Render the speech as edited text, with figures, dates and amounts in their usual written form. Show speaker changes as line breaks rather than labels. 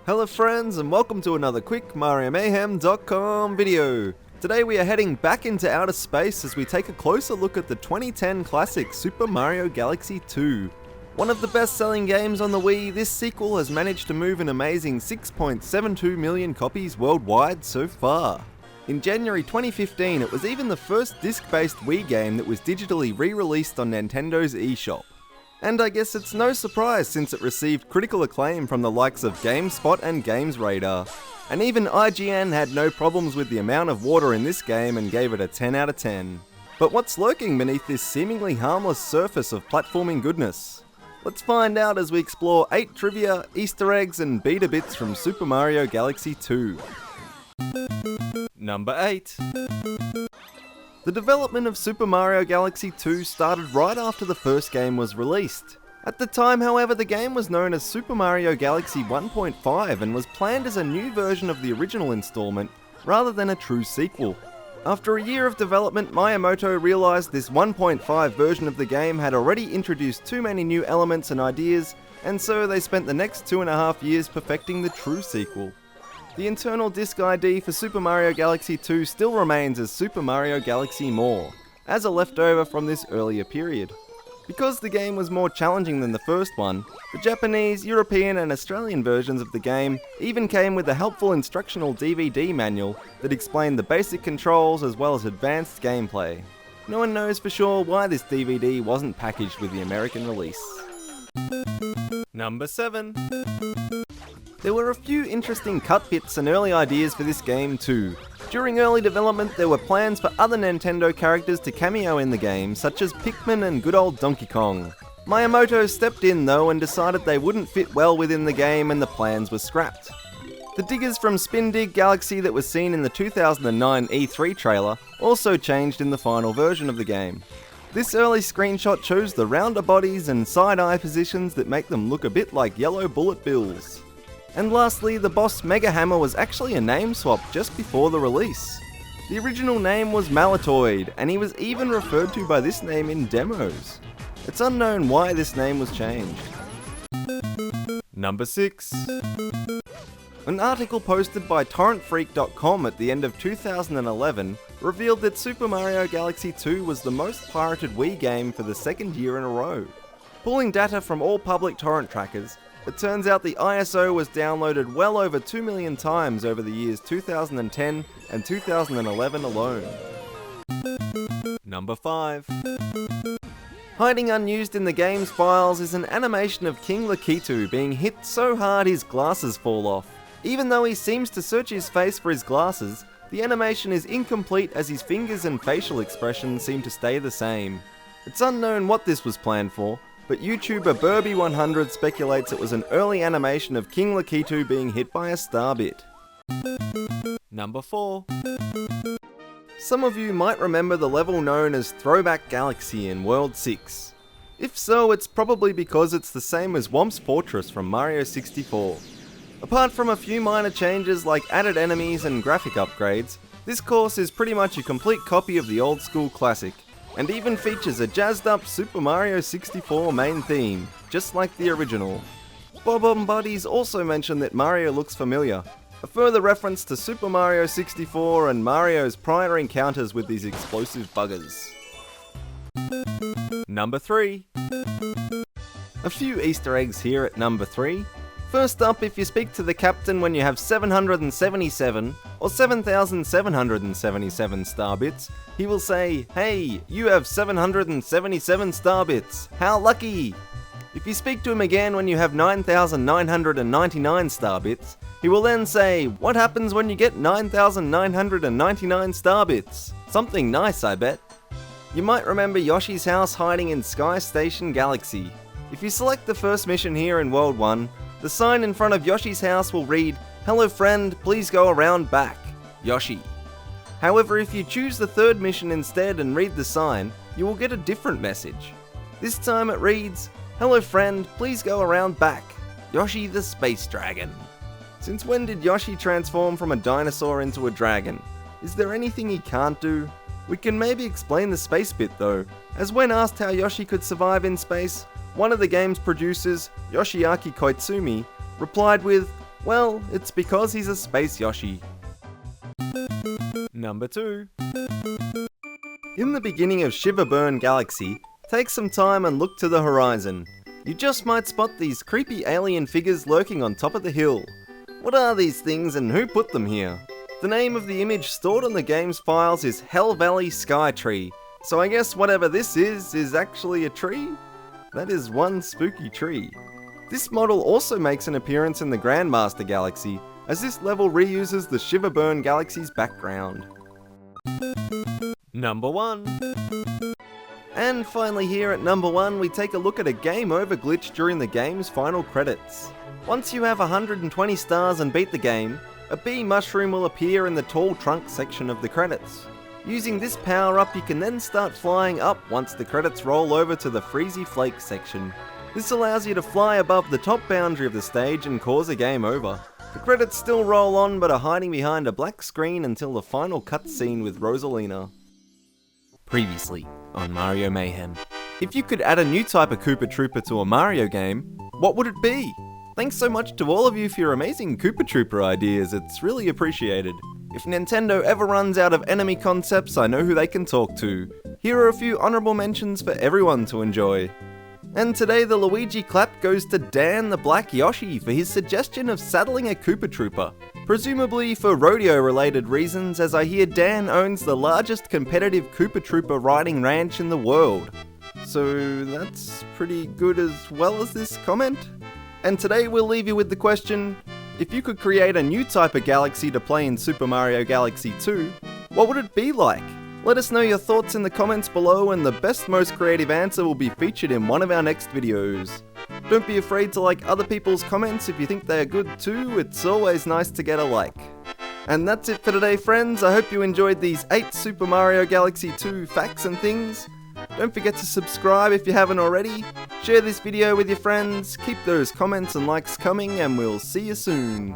Hello friends, and welcome to another quick MarioMayhem.com video. Today we are heading back into outer space as we take a closer look at the 2010 classic Super Mario Galaxy 2. One of the best-selling games on the Wii, this sequel has managed to move an amazing 6.72 million copies worldwide so far. In January 2015, it was even the first disc-based Wii game that was digitally re-released on Nintendo's eShop. And I guess it's no surprise since it received critical acclaim from the likes of GameSpot and GamesRadar. And even IGN had no problems with the amount of water in this game and gave it a 10 out of 10. But what's lurking beneath this seemingly harmless surface of platforming goodness? Let's find out as we explore 8 trivia, Easter eggs and beta bits from Super Mario Galaxy 2. Number 8. The development of Super Mario Galaxy 2 started right after the first game was released. At the time, however, the game was known as Super Mario Galaxy 1.5 and was planned as a new version of the original installment, rather than a true sequel. After a year of development, Miyamoto realized this 1.5 version of the game had already introduced too many new elements and ideas, and so they spent the next 2.5 years perfecting the true sequel. The internal disk ID for Super Mario Galaxy 2 still remains as Super Mario Galaxy More, as a leftover from this earlier period. Because the game was more challenging than the first one, the Japanese, European and Australian versions of the game even came with a helpful instructional DVD manual that explained the basic controls as well as advanced gameplay. No one knows for sure why this DVD wasn't packaged with the American release. Number 7. There were a few interesting cut bits and early ideas for this game too. During early development there were plans for other Nintendo characters to cameo in the game, such as Pikmin and good old Donkey Kong. Miyamoto stepped in though and decided they wouldn't fit well within the game and the plans were scrapped. The diggers from Spin Dig Galaxy that was seen in the 2009 E3 trailer also changed in the final version of the game. This early screenshot shows the rounder bodies and side-eye positions that make them look a bit like yellow bullet bills. And lastly, the boss Mega Hammer was actually a name swap just before the release. The original name was Malatoid, and he was even referred to by this name in demos. It's unknown why this name was changed. Number 6. An article posted by torrentfreak.com at the end of 2011 revealed that Super Mario Galaxy 2 was the most pirated Wii game for the second year in a row. Pulling data from all public torrent trackers, it turns out the ISO was downloaded well over 2 million times over the years 2010 and 2011 alone. Number 5. Hiding unused in the game's files is an animation of King Lakitu being hit so hard his glasses fall off. Even though he seems to search his face for his glasses, the animation is incomplete as his fingers and facial expressions seem to stay the same. It's unknown what this was planned for, but YouTuber Burby100 speculates it was an early animation of King Lakitu being hit by a star bit. Number 4. Some of you might remember the level known as Throwback Galaxy in World 6. If so, it's probably because it's the same as Whomp's Fortress from Mario 64. Apart from a few minor changes like added enemies and graphic upgrades, this course is pretty much a complete copy of the old school classic, and even features a jazzed up Super Mario 64 main theme, just like the original. Bob Buddies also mentioned that Mario looks familiar, a further reference to Super Mario 64 and Mario's prior encounters with these explosive buggers. Number 3. A few Easter eggs here at number 3. First up, if you speak to the captain when you have 777 or 7,777 star bits, he will say, "Hey, you have 777 star bits, how lucky!" If you speak to him again when you have 9,999 star bits, he will then say, "What happens when you get 9,999 star bits? Something nice, I bet." You might remember Yoshi's house hiding in Sky Station Galaxy. If you select the first mission here in World 1, the sign in front of Yoshi's house will read, "Hello friend, please go around back, Yoshi." However, if you choose the third mission instead and read the sign, you will get a different message. This time it reads, "Hello friend, please go around back, Yoshi the Space Dragon." Since when did Yoshi transform from a dinosaur into a dragon? Is there anything he can't do? We can maybe explain the space bit though, as when asked how Yoshi could survive in space, one of the game's producers, Yoshiaki Koitsumi, replied with, Well, it's because he's a space Yoshi. Number 2. In the beginning of Shiverburn Galaxy, take some time and look to the horizon. You just might spot these creepy alien figures lurking on top of the hill. What are these things and who put them here? The name of the image stored on the game's files is HellValleySkyTree, so I guess whatever this is actually a tree? That is one spooky tree. This model also makes an appearance in the Grandmaster Galaxy, as this level reuses the Shiverburn Galaxy's background. Number 1. And finally here at number 1 we take a look at a game over glitch during the game's final credits. Once you have 120 stars and beat the game, a bee mushroom will appear in the tall trunk section of the credits. Using this power up you can then start flying up once the credits roll over to the Freezy Flake section. This allows you to fly above the top boundary of the stage and cause a game over. The credits still roll on but are hiding behind a black screen until the final cutscene with Rosalina. Previously on Mario Mayhem. If you could add a new type of Koopa Troopa to a Mario game, what would it be? Thanks so much to all of you for your amazing Koopa Troopa ideas, it's really appreciated. If Nintendo ever runs out of enemy concepts, I know who they can talk to. Here are a few honourable mentions for everyone to enjoy. And today the Luigi clap goes to Dan the Black Yoshi for his suggestion of saddling a Koopa Troopa. Presumably for rodeo related reasons, as I hear Dan owns the largest competitive Koopa Troopa riding ranch in the world. So that's pretty good as well as this comment. And today we'll leave you with the question, if you could create a new type of galaxy to play in Super Mario Galaxy 2, what would it be like? Let us know your thoughts in the comments below and the best most creative answer will be featured in one of our next videos. Don't be afraid to like other people's comments if you think they are good too, it's always nice to get a like. And that's it for today friends, I hope you enjoyed these 8 Super Mario Galaxy 2 facts and things. Don't forget to subscribe if you haven't already, share this video with your friends, keep those comments and likes coming and we'll see you soon.